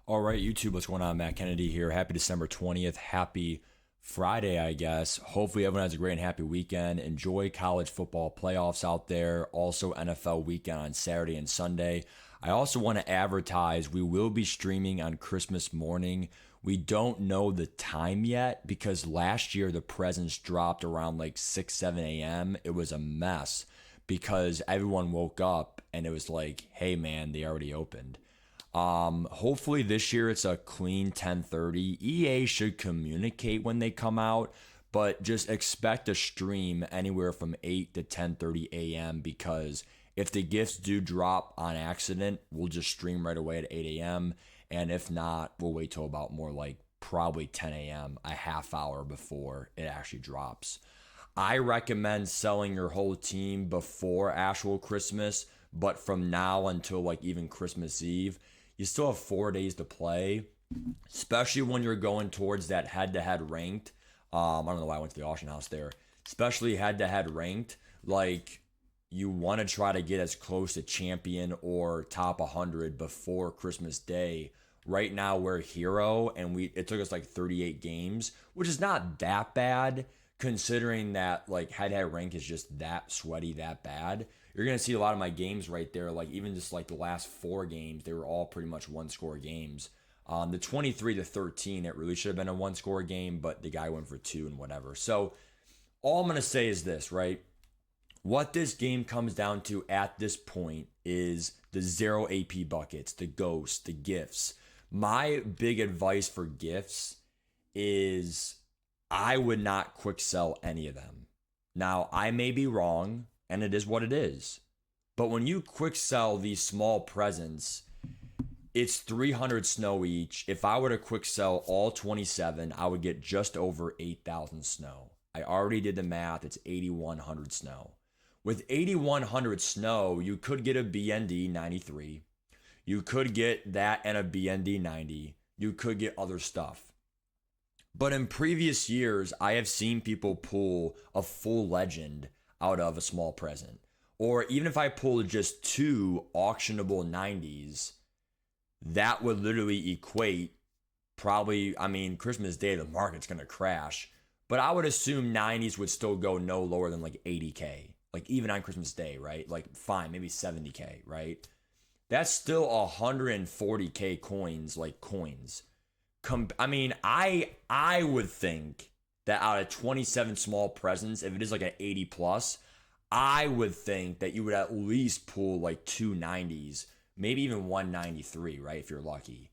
All right, YouTube, what's going on? Matt Kennedy here. Happy December 20th. Happy Friday, I guess. Hopefully, everyone has a great and happy weekend. Enjoy college football playoffs out there. Also, NFL weekend on Saturday and Sunday. I also want to advertise we will be streaming on Christmas morning. We don't know the time yet because last year the presents dropped around like 6, 7 a.m. It was a mess because everyone woke up and it was like, hey, man, they already opened. Hopefully this year it's a clean 10:30. EA should communicate when they come out, but just expect a stream anywhere from 8 to 10:30 a.m. because if the gifts do drop on accident, we'll just stream right away at 8 a.m. And if not, we'll wait till about more like probably 10 a.m., a half hour before it actually drops. I recommend selling your whole team before actual Christmas, but from now until like even Christmas Eve, you still have 4 days to play, especially when you're going towards that head-to-head ranked. I don't know why I went to the auction house there. Especially head-to-head ranked, like you want to try to get as close to champion or top 100 before Christmas Day. Right now we're hero, and it took us like 38 games, which is not that bad considering that like head-to-head rank is just that sweaty, that bad. You're going to see a lot of my games right there, like even just like the last 4 games, they were all pretty much one-score games. The 23 to 13, it really should have been a one-score game, but the guy went for 2 and whatever. So all I'm going to say is this, right? What this game comes down to at this point is the 0 AP buckets, the ghosts, the gifts. My big advice for gifts is I would not quick sell any of them. Now, I may be wrong, and it is what it is. But when you quick sell these small presents, it's 300 snow each. If I were to quick sell all 27, I would get just over 8,000 snow. I already did the math. It's 8,100 snow. With 8,100 snow, you could get a BND 93. You could get that and a BND 90. You could get other stuff. But in previous years, I have seen people pull a full legend out of a small present. Or even if I pulled just 2 auctionable 90s, that would literally equate probably, Christmas Day, the market's going to crash. But I would assume 90s would still go no lower than like 80K. Like even on Christmas Day, right? Like fine, maybe 70K, right? That's still 140K coins, like coins. I would think that out of 27 small presents, if it is like an 80 plus, I would think that you would at least pull like 2 90s, maybe even 193, right? If you're lucky.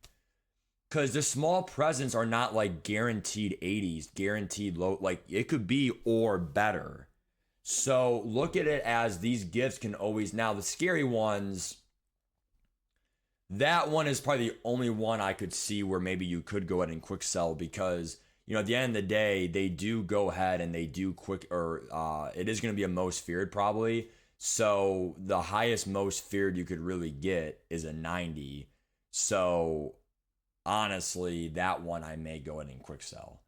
Because the small presents are not like guaranteed 80s, guaranteed low, like it could be or better. So look at it as these gifts can always, now the scary ones, that one is probably the only one I could see where maybe you could go ahead and quick sell because, at the end of the day, they do go ahead and they do quick, or it is going to be a most feared probably. So the highest most feared you could really get is a 90. So honestly, that one I may go ahead and quick sell.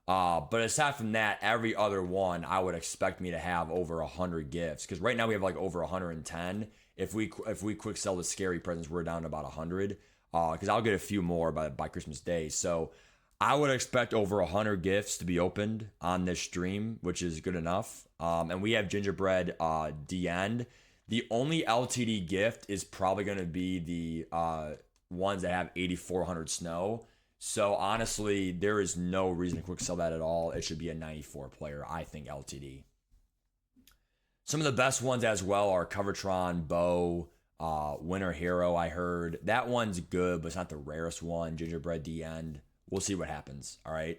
But aside from that, every other one I would expect me to have over 100 gifts because right now we have like over 110. If we quick sell the scary presents, we're down to about 100. Because I'll get a few more by Christmas Day. So I would expect over 100 gifts to be opened on this stream, which is good enough. And we have gingerbread DN. The only LTD gift is probably going to be the ones that have 8,400 snow. So honestly, there is no reason to quick sell that at all. It should be a 94 player, I think, LTD. Some of the best ones as well are Covertron, Bo, Winter Hero, I heard. That one's good, but it's not the rarest one. Gingerbread DN. We'll see what happens, all right?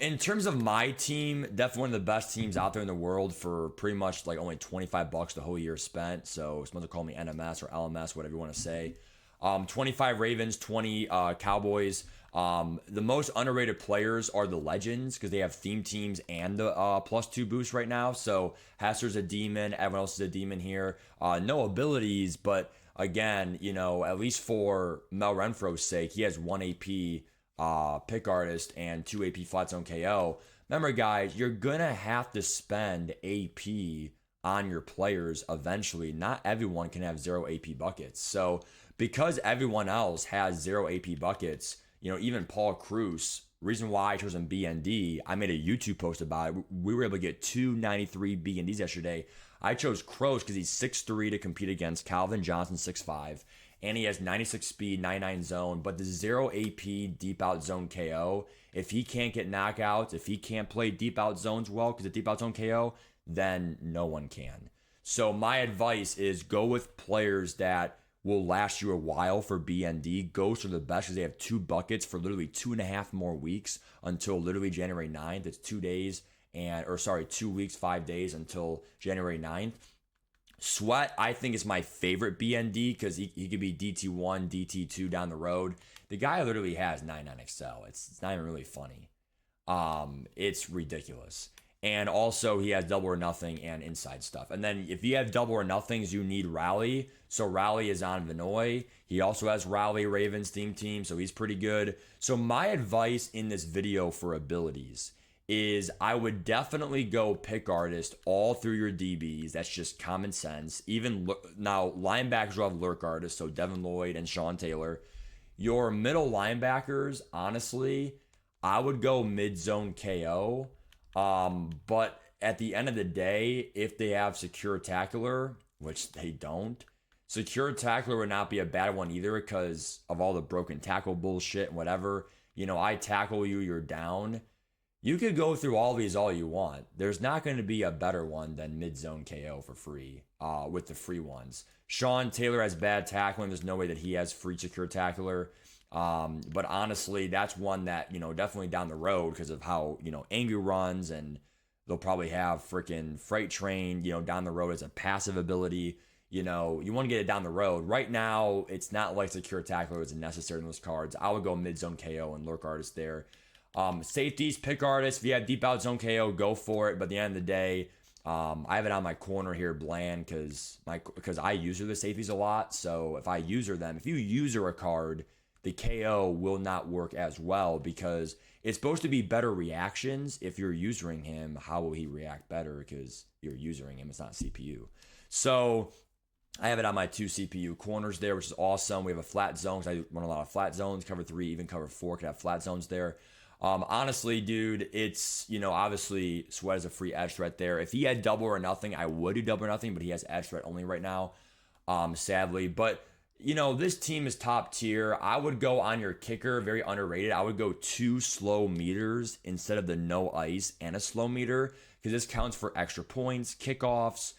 In terms of my team, definitely one of the best teams out there in the world for pretty much like only $25 the whole year spent. So someone to call me NMS or LMS, whatever you want to say. 25 Ravens, 20 Cowboys. The most underrated players are the legends because they have theme teams and the +2 boost right now. So Hasser's a demon. Everyone else is a demon here. No abilities, but again, at least for Mel Renfro's sake, he has 1 AP pick artist and 2 AP flat zone KO. Remember, guys, you're going to have to spend AP on your players eventually. Not everyone can have 0 AP buckets. So because everyone else has 0 AP buckets. Even Paul Cruz. Reason why I chose him B and D, I made a YouTube post about it. We were able to get 293 B and Ds yesterday. I chose Kroos because he's 6'3" to compete against Calvin Johnson 6'5", and he has 96 speed, 99 zone. But the 0 AP deep out zone KO, if he can't get knockouts, if he can't play deep out zones well because the deep out zone KO, then no one can. So my advice is go with players that will last you a while for BND. Ghosts are the best because they have 2 buckets for literally 2.5 more weeks until literally January 9th. It's 2 days 2 weeks, 5 days until January 9th. Sweat, I think, is my favorite BND because he could be DT1, DT2 down the road. The guy literally has 99XL. It's not even really funny. It's ridiculous. And also, he has double or nothing and inside stuff. And then if you have double or nothings, you need Rally. So Rally is on Vinoy. He also has Rally Ravens team, so he's pretty good. So my advice in this video for abilities is I would definitely go pick artist all through your DBs. That's just common sense. Even now, linebackers will have lurk artists, so Devin Lloyd and Sean Taylor. Your middle linebackers, honestly, I would go mid-zone KO. But at the end of the day, if they have secure tackler, which they don't, secure tackler would not be a bad one either because of all the broken tackle bullshit and whatever. I tackle you, you're down. You could go through all these all you want. There's not going to be a better one than mid-zone KO for free with the free ones. Sean Taylor has bad tackling. There's no way that he has free secure tackler. But honestly, that's one that, definitely down the road because of how, Angry runs, and they'll probably have freaking Freight Train, down the road as a passive ability. You want to get it down the road. Right now, it's not like secure tackler is necessary in those cards. I would go mid-zone KO and lurk artist there. Safeties, pick artists. If you have deep out zone KO, go for it. But at the end of the day, I have it on my corner here, Bland, because I user the safeties a lot. So if I user them, if you user a card, the KO will not work as well because it's supposed to be better reactions. If you're usering him, how will he react better? Because you're using him, it's not CPU. So I have it on my 2 CPU corners there, which is awesome. We have a flat zone because I run a lot of flat zones. Cover 3, even cover 4 could have flat zones there. Honestly, dude, it's, obviously Sweat is a free edge threat there. If he had double or nothing, I would do double or nothing, but he has edge threat only right now, sadly. But this team is top tier. I would go on your kicker, very underrated. I would go 2 slow meters instead of the no ice and a slow meter because this counts for extra points, kickoffs,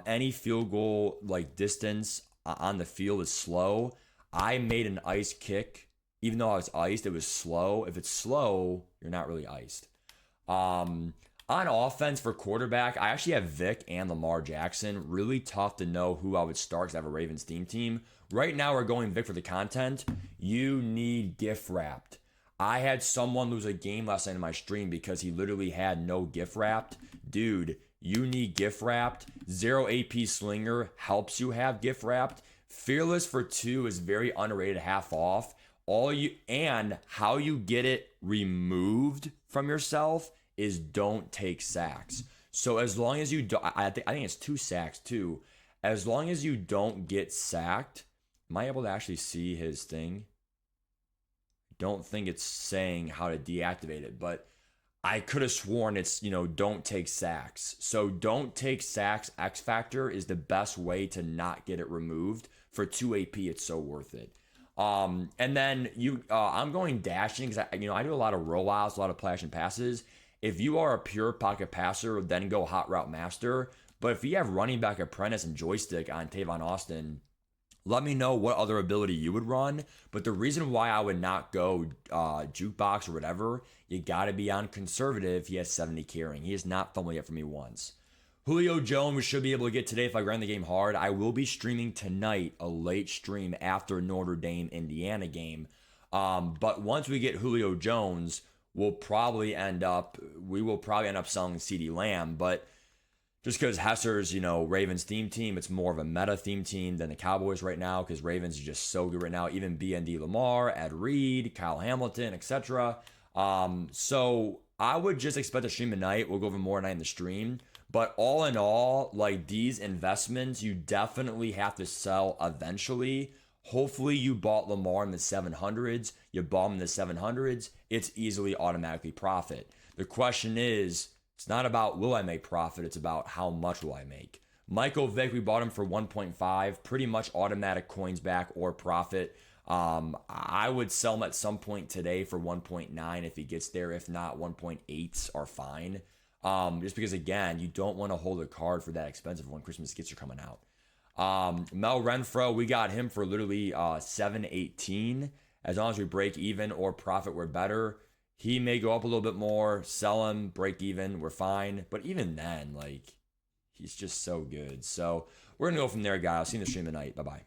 any field goal like distance on the field is slow. I made an ice kick. Even though I was iced, it was slow. If it's slow, you're not really iced. On offense for quarterback, I actually have Vic and Lamar Jackson. Really tough to know who I would start because I have a Ravens team. Right now, we're going Vic for the content. You need gift wrapped. I had someone lose a game last night in my stream because he literally had no gift wrapped. Dude, you need gift wrapped. 0 AP Slinger helps you have gift wrapped. Fearless for 2 is very underrated, half off. How you get it removed from yourself is don't take sacks. So as long as you don't, I think it's 2 sacks too. As long as you don't get sacked, am I able to actually see his thing? Don't think it's saying how to deactivate it, but I could have sworn it's, don't take sacks. So don't take sacks. X Factor is the best way to not get it removed. For 2 AP, it's so worth it. And then I'm going dashing because I do a lot of rollouts, a lot of play action passes. If you are a pure pocket passer, then go hot route master. But if you have running back apprentice and joystick on Tavon Austin, let me know what other ability you would run. But the reason why I would not go jukebox or whatever, you got to be on conservative. He has 70 carrying. He has not fumbled yet for me once. Julio Jones, we should be able to get today if I grind the game hard. I will be streaming tonight, a late stream after Notre Dame Indiana game. But once we get Julio Jones, we will probably end up selling CeeDee Lamb. But just because Hesser's, Ravens team, it's more of a meta theme team than the Cowboys right now because Ravens are just so good right now. Even BND Lamar, Ed Reed, Kyle Hamilton, etc. So I would just expect to stream tonight. We'll go over more tonight in the stream. But all in all, like these investments, you definitely have to sell eventually. Hopefully you bought Lamar in the 700s, you bought him in the 700s, it's easily automatically profit. The question is, it's not about will I make profit, it's about how much will I make. Michael Vick, we bought him for 1.5, pretty much automatic coins back or profit. I would sell him at some point today for 1.9 if he gets there. If not, 1.8s are fine. Just because, again, you don't want to hold a card for that expensive when Christmas gifts are coming out. Mel Renfro, we got him for literally 718. As long as we break even or profit, we're better. He may go up a little bit more, sell him, break even, we're fine. But even then, like, he's just so good. So we're going to go from there, guys. I'll see you in the stream tonight. Bye-bye.